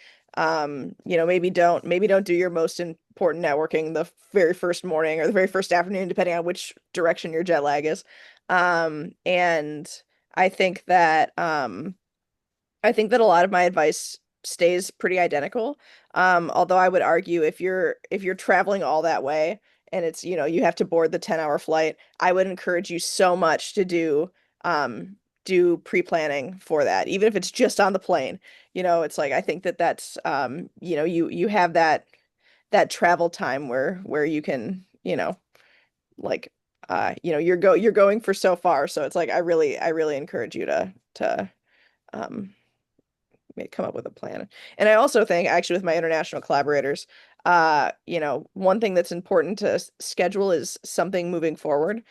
Maybe don't do your most important networking the very first morning or the very first afternoon, depending on which direction your jet lag is. And I think that a lot of my advice stays pretty identical. Although I would argue if you're traveling all that way and it's, you have to board the 10-hour flight, I would encourage you so much to do pre-planning for that, even if it's just on the plane. It's like I think that's you have that travel time where you can, like you're going for so far. So it's like I really encourage you to um come up with a plan. And I also think actually with my international collaborators, one thing that's important to schedule is something moving forward.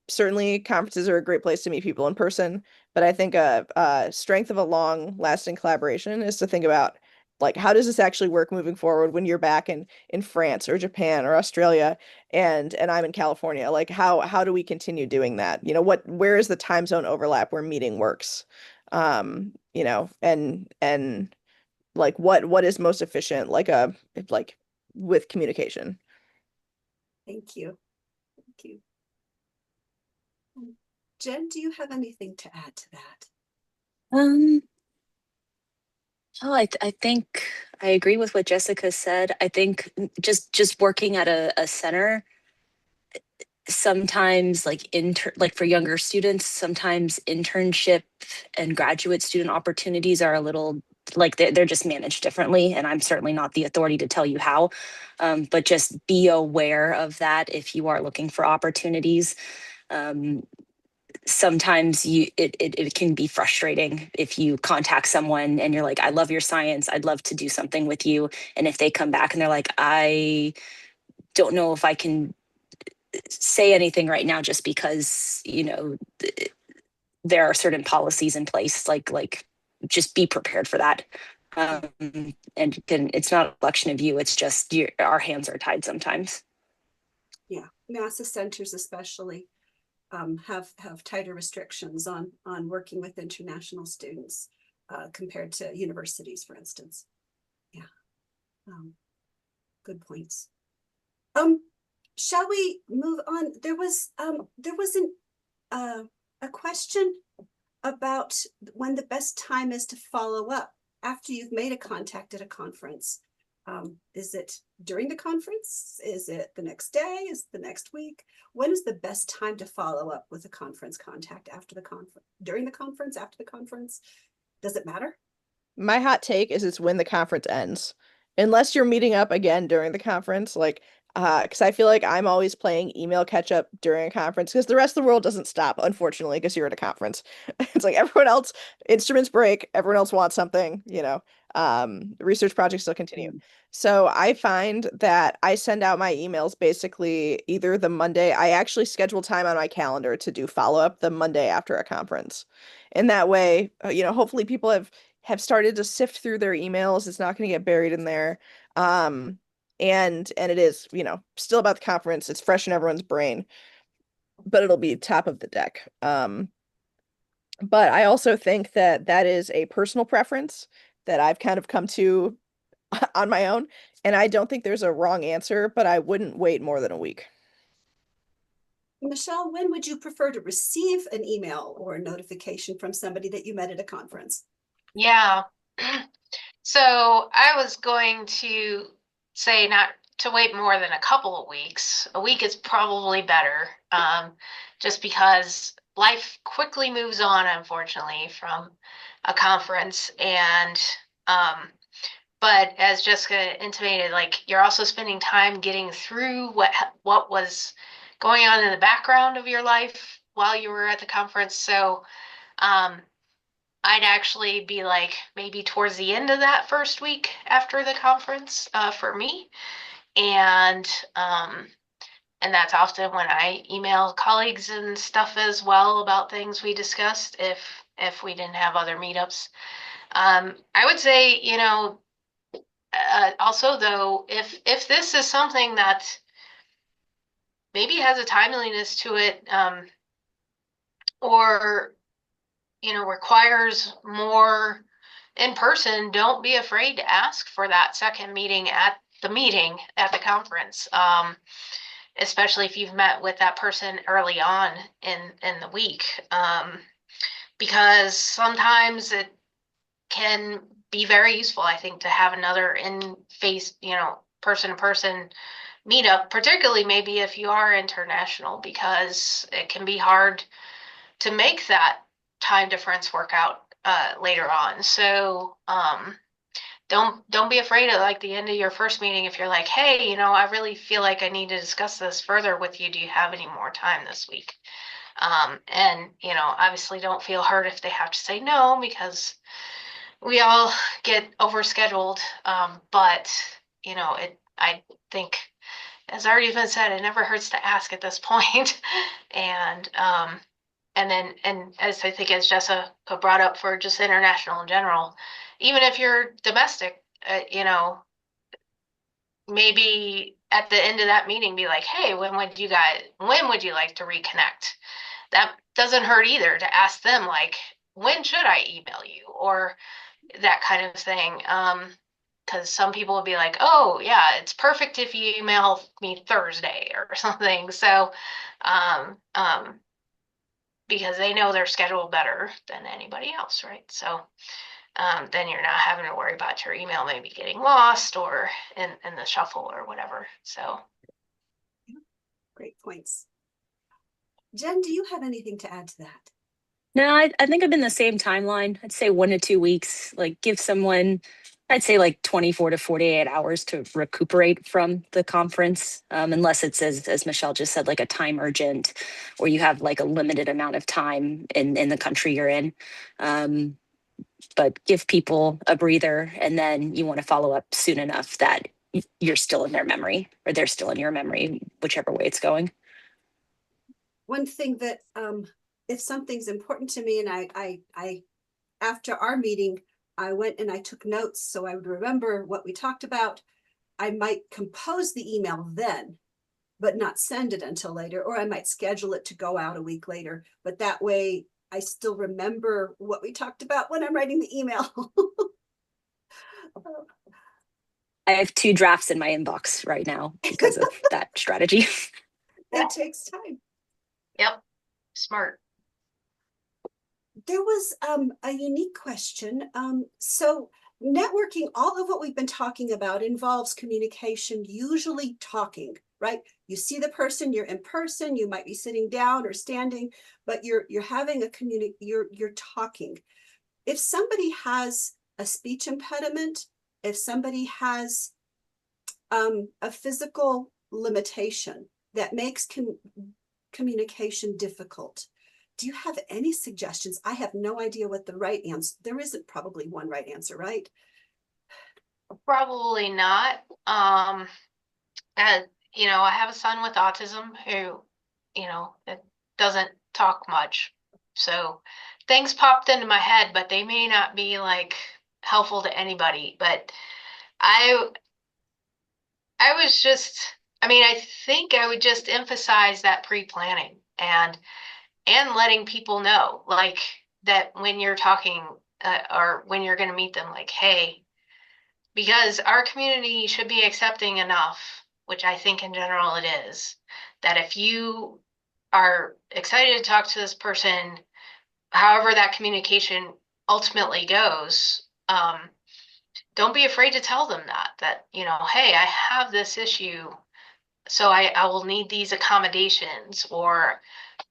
Certainly conferences are a great place to meet people in person, but I think a strength of a long lasting collaboration is to think about, like, how does this actually work moving forward when you're back in France or Japan or Australia and I'm in California? Like, how do we continue doing that? Where is the time zone overlap where meeting works? And like what is most efficient, like with communication. Thank you. Thank you. Jen, do you have anything to add to that? I think I agree with what Jessica said. I think just working at a center, sometimes like for younger students, sometimes internship and graduate student opportunities are a little like they're just managed differently, and I'm certainly not the authority to tell you how, but just be aware of that if you are looking for opportunities. Sometimes it can be frustrating if you contact someone and you're like, I love your science, I'd love to do something with you, and if they come back and they're like, I don't know if I can say anything right now just because there are certain policies in place, like just be prepared for that. And it's not a reflection of you, it's just our hands are tied sometimes. Yeah, NASA centers especially have tighter restrictions on working with international students compared to universities, for instance. Yeah, good points. Shall we move on? There was a question about when the best time is to follow up after you've made a contact at a conference. Is it during the conference? Is it the next day? Is it the next week? When is the best time to follow up with a conference contact? After the conference, during the conference, after the conference? Does it matter? My hot take is it's when the conference ends. Unless you're meeting up again during the conference, because I feel like I'm always playing email catch up during a conference because the rest of the world doesn't stop, unfortunately, because you're at a conference. It's like everyone else, instruments break, everyone else wants something. Research projects still continue. So I find that I send out my emails basically either the Monday, I actually schedule time on my calendar to do follow-up the Monday after a conference. And that way, hopefully people have started to sift through their emails. It's not going to get buried in there. And it is, still about the conference. It's fresh in everyone's brain, but it'll be top of the deck. But I also think that that is a personal preference that I've kind of come to on my own. And I don't think there's a wrong answer, but I wouldn't wait more than a week. Michelle, when would you prefer to receive an email or a notification from somebody that you met at a conference? Yeah. So I was going to say not to wait more than a couple of weeks. A week is probably better, just because life quickly moves on, unfortunately, from a conference. And but as Jessica intimated, like you're also spending time getting through what was going on in the background of your life while you were at the conference. So I'd actually be like maybe towards the end of that first week after the conference for me. And that's often when I email colleagues and stuff as well about things we discussed if we didn't have other meetups. I would say, also though, if this is something that maybe has a timeliness to it, or requires more in person, don't be afraid to ask for that second meeting at the conference, especially if you've met with that person early on in the week, because sometimes it can be very useful, I think, to have another in-face, person-to-person meetup, particularly maybe if you are international, because it can be hard to make that time difference work out later on. So don't be afraid of like the end of your first meeting if you're like, hey, I really feel like I need to discuss this further with you. Do you have any more time this week? And obviously don't feel hurt if they have to say no, because we all get overscheduled. But I think, as already been said, it never hurts to ask at this point. And as I think as Jessica brought up for just international in general, even if you're domestic, maybe at the end of that meeting be like, hey, when would you like to reconnect? That doesn't hurt either, to ask them like, when should I email you, or that kind of thing. Because some people will be like, oh yeah, it's perfect if you email me Thursday or something. So because they know their schedule better than anybody else, right? So then you're not having to worry about your email maybe getting lost or in the shuffle or whatever. So Great points. Jen, do you have anything to add to that? No, I think I'm in the same timeline. I'd say 1 to 2 weeks, like give someone, I'd say like 24 to 48 hours to recuperate from the conference, unless it's, as Michelle just said, like a time urgent, or you have like a limited amount of time in the country you're in. But give people a breather, and then you want to follow up soon enough that you're still in their memory, or they're still in your memory, whichever way it's going. One thing that if something's important to me, and I after our meeting, I went and I took notes so I would remember what we talked about. I might compose the email then, but not send it until later, or I might schedule it to go out a week later. But that way I still remember what we talked about when I'm writing the email. I have 2 drafts in my inbox right now because of that strategy. It takes time. yep, smart. There was a unique question. So networking, all of what we've been talking about involves communication, usually talking, right? You see the person, you're in person, you might be sitting down or standing, but you're having you're talking. If somebody has a speech impediment, if somebody has a physical limitation that makes communication difficult, do you have any suggestions? I have no idea what the right answer, there isn't probably one right answer, right? Probably not. And, I have a son with autism who, it doesn't talk much. So things popped into my head, but they may not be like helpful to anybody. But I I was just, I think I would just emphasize that pre-planning and letting people know, like, that when you're talking or when you're going to meet them, like, hey, because our community should be accepting enough, which I think in general it is, that if you are excited to talk to this person, however that communication ultimately goes, don't be afraid to tell them that, hey, I have this issue, so I will need these accommodations, or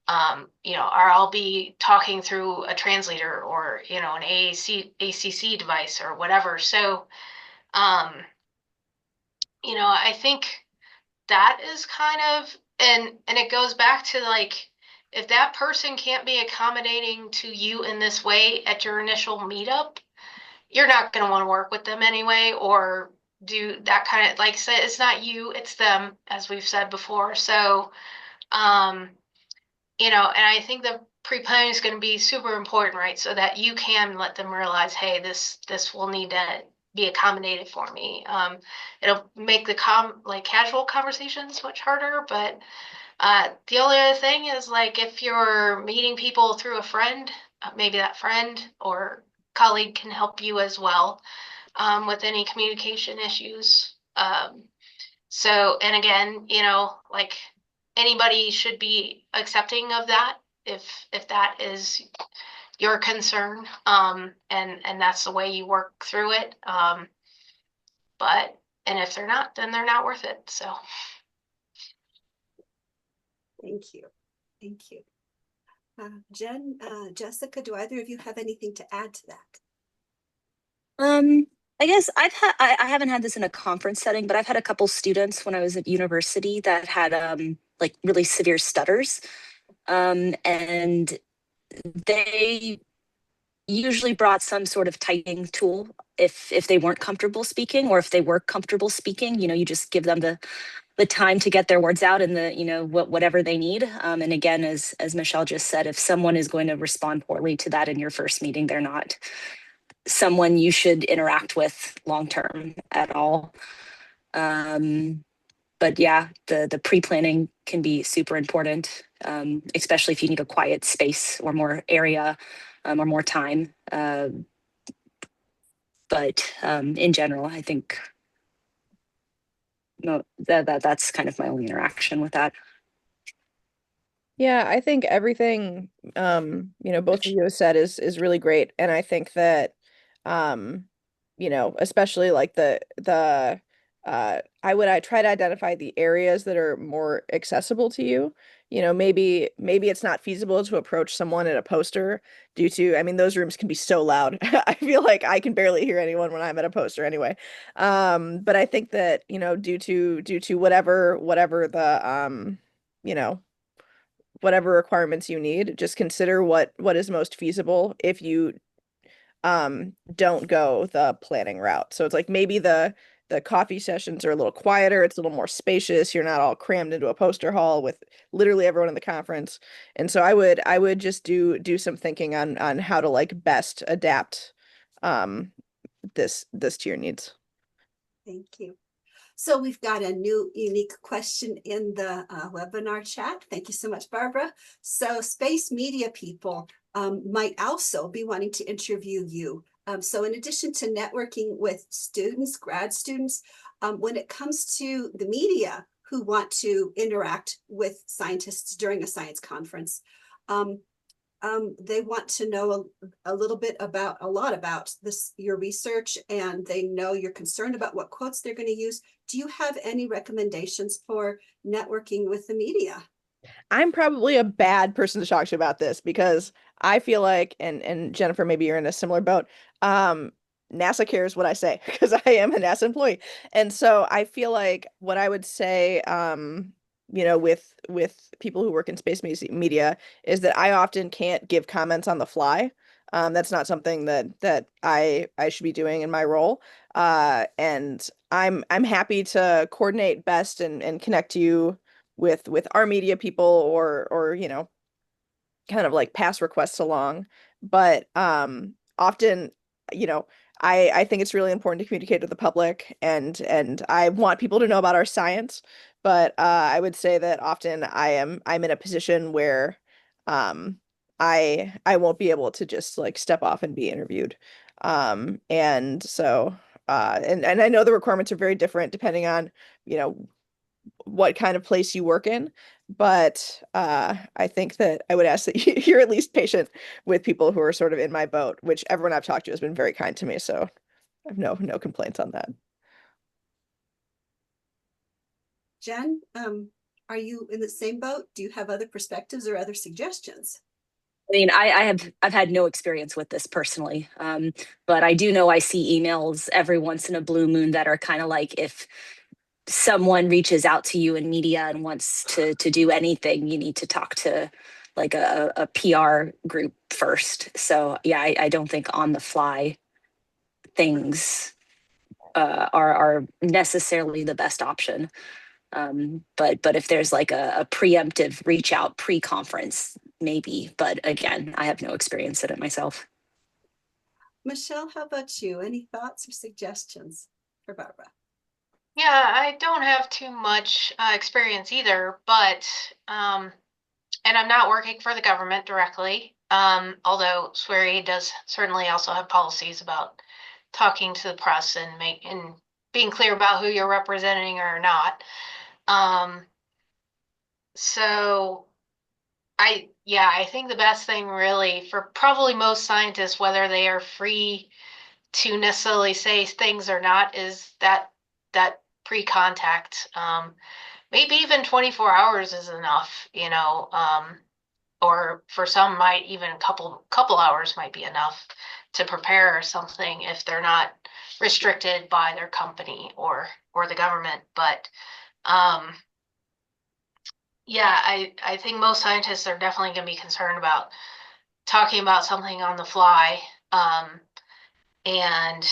I'll be talking through a translator or, an ACC device or whatever. So, um, I think that is kind of, and it goes back to, like, if that person can't be accommodating to you in this way at your initial meetup, you're not going to want to work with them anyway, or do that kind of, like, say, it's not you, it's them, as we've said before. So, um, and I think the pre-planning is going to be super important, right? So that you can let them realize, hey, this will need to be accommodated for me. It'll make the casual conversations much harder, but the only other thing is, like, if you're meeting people through a friend, maybe that friend or colleague can help you as well, with any communication issues. So, and again, like, anybody should be accepting of that if that is your concern, and that's the way you work through it. But and if they're not, then they're not worth it. So Thank you. Thank you. Jen, Jessica, do either of you have anything to add to that? I guess I haven't had this in a conference setting, but I've had a couple students when I was at university that had like really severe stutters. And they usually brought some sort of typing tool if they weren't comfortable speaking, or if they were comfortable speaking, you just give them the time to get their words out and whatever they need. And again, as Michelle just said, if someone is going to respond poorly to that in your first meeting, they're not someone you should interact with long term at all. But yeah, the pre-planning can be super important, especially if you need a quiet space or more area, or more time. But in general, I think no, that's kind of my only interaction with that. Yeah, I think everything both of you have said is really great. And I think that um, especially like the I try to identify the areas that are more accessible to you. Maybe it's not feasible to approach someone at a poster due to, I mean, those rooms can be so loud. I feel like I can barely hear anyone when I'm at a poster anyway. But I think that, due to whatever the you know whatever requirements you need, just consider what is most feasible if you don't go the planning route. So it's like maybe the coffee sessions are a little quieter, it's a little more spacious, you're not all crammed into a poster hall with literally everyone in the conference. And so I would just do some thinking on how to like best adapt um this to your needs. Thank you. So we've got a new unique question in the webinar chat. Thank you so much, Barbara. So space media people might also be wanting to interview you. So in addition to networking with students, grad students, when it comes to the media who want to interact with scientists during a science conference, they want to know a lot about your research, and they know you're concerned about what quotes they're going to use. Do you have any recommendations for networking with the media? I'm probably a bad person to talk to about this because I feel like, and Jennifer, maybe you're in a similar boat. NASA cares what I say because I am a NASA employee. And so I feel like what I would say, with people who work in space media is that I often can't give comments on the fly. That's not something that I should be doing in my role. And I'm happy to coordinate best and connect you with our media people or kind of like pass requests along. But often, you know, I think it's really important to communicate with the public and I want people to know about our science. But I would say that often I'm in a position where I won't be able to just like step off and be interviewed. And so and I know the requirements are very different depending on, you know, what kind of place you work in. But I think that I would ask that you're at least patient with people who are sort of in my boat, which everyone I've talked to has been very kind to me. So I have no complaints on that. Jen, are you in the same boat? Do you have other perspectives or other suggestions? I mean, I've had no experience with this personally, but I do know I see emails every once in a blue moon that are kind of like, if someone reaches out to you in media and wants to do anything, you need to talk to like a PR group first. So yeah, I don't think on the fly things are necessarily the best option. But if there's like a preemptive reach out pre-conference, maybe. But again, I have no experience in it myself. Michelle, how about you? Any thoughts or suggestions for Barbara? Yeah, I don't have too much experience either, but and I'm not working for the government directly. Although SWERI does certainly also have policies about talking to the press and being clear about who you're representing or not. So I think the best thing really for probably most scientists, whether they are free to necessarily say things or not, is that pre-contact. Maybe even 24 hours is enough, or for some might even a couple hours might be enough to prepare something if they're not restricted by their company or the government. But yeah, I think most scientists are definitely going to be concerned about talking about something on the fly. And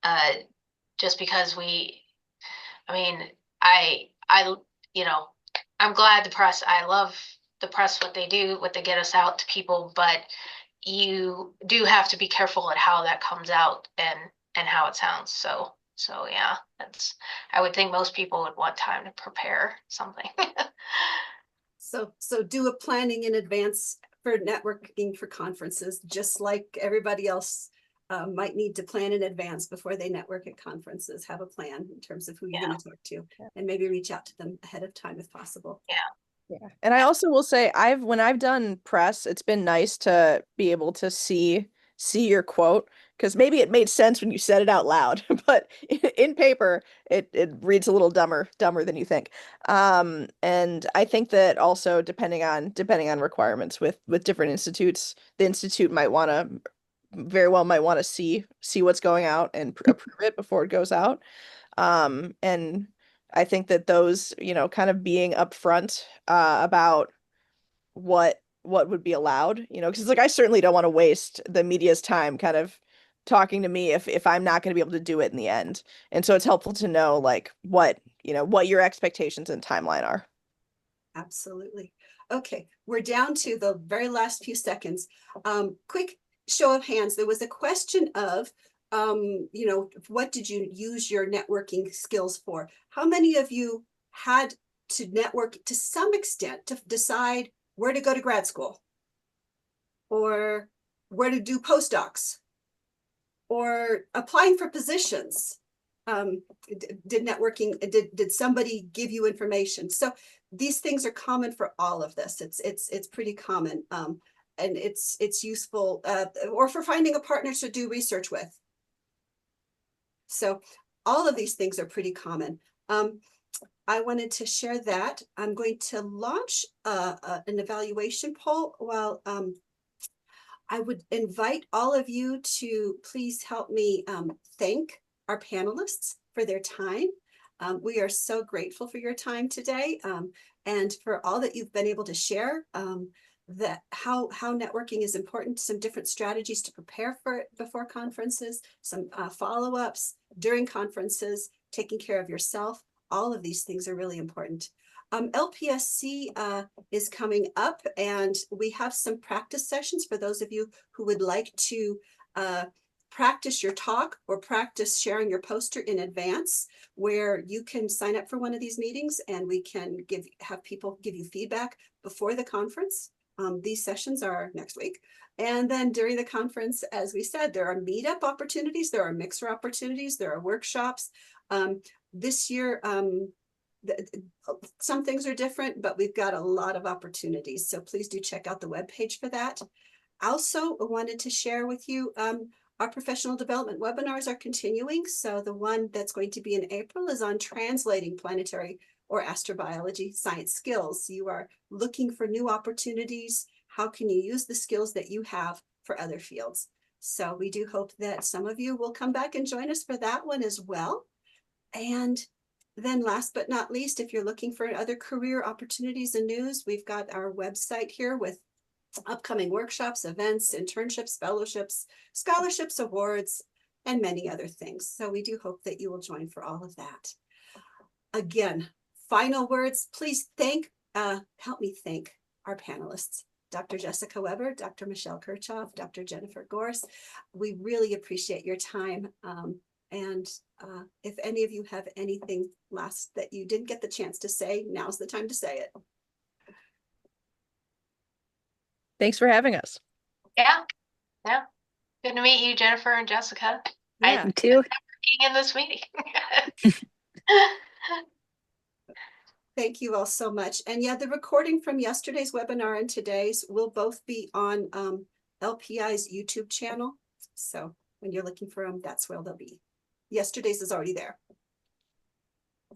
uh, just because I mean, I, I'm glad the press, I love the press, what they do, what they get us out to people, but you do have to be careful at how that comes out and how it sounds. So yeah, I would think most people would want time to prepare something. So do a planning in advance for networking for conferences, just like everybody else might need to plan in advance before they network at conferences. Have a plan in terms of who you're going to talk to, and maybe reach out to them ahead of time if possible. Yeah. And I also will say when I've done press, it's been nice to be able to see your quote, because maybe it made sense when you said it out loud, but in paper it reads a little dumber than you think. And I think that also depending on requirements with different institutes, the institute might want to see what's going out and approve it before it goes out. And I think that those, kind of being upfront about what would be allowed, because like I certainly don't want to waste the media's time kind of talking to me if I'm not going to be able to do it in the end. And so it's helpful to know like what your expectations and timeline are. Absolutely. Okay, we're down to the very last few seconds. Quick show of hands. There was a question of what did you use your networking skills for? How many of you had to network to some extent to decide where to go to grad school or where to do postdocs or applying for positions? Did networking, did somebody give you information? So these things are common for all of this. It's pretty common. And it's useful, or for finding a partner to do research with. So all of these things are pretty common. I wanted to share that. I'm going to launch an evaluation poll. While I would invite all of you to please help me thank our panelists for their time. We are so grateful for your time today, and for all that you've been able to share, that how networking is important, some different strategies to prepare for it before conferences, some follow-ups during conferences, taking care of yourself. All of these things are really important. LPSC is coming up, and we have some practice sessions for those of you who would like to practice your talk or practice sharing your poster in advance, where you can sign up for one of these meetings and we can have people give you feedback before the conference. These sessions are next week. And then during the conference, as we said, there are meetup opportunities, there are mixer opportunities, there are workshops. This year, some things are different, but we've got a lot of opportunities. So please do check out the webpage for that. Also, I wanted to share with you, our professional development webinars are continuing. So the one that's going to be in April is on translating planetary or astrobiology science skills. You are looking for new opportunities. How can you use the skills that you have for other fields? So we do hope that some of you will come back and join us for that one as well. And then last but not least, if you're looking for other career opportunities and news, we've got our website here with upcoming workshops, events, internships, fellowships, scholarships, awards, and many other things. So we do hope that you will join for all of that. Again, final words, please help me thank our panelists, Dr. Jessica Weber, Dr. Michelle Kirchoff, Dr. Jennifer Gorce. We really appreciate your time. And if any of you have anything last that you didn't get the chance to say, now's the time to say it. Thanks for having us. Yeah. Good to meet you, Jennifer and Jessica. Yeah. You too. Being in this meeting. Thank you all so much. And yeah, the recording from yesterday's webinar and today's will both be on LPI's YouTube channel. So when you're looking for them, that's where they'll be. Yesterday's is already there.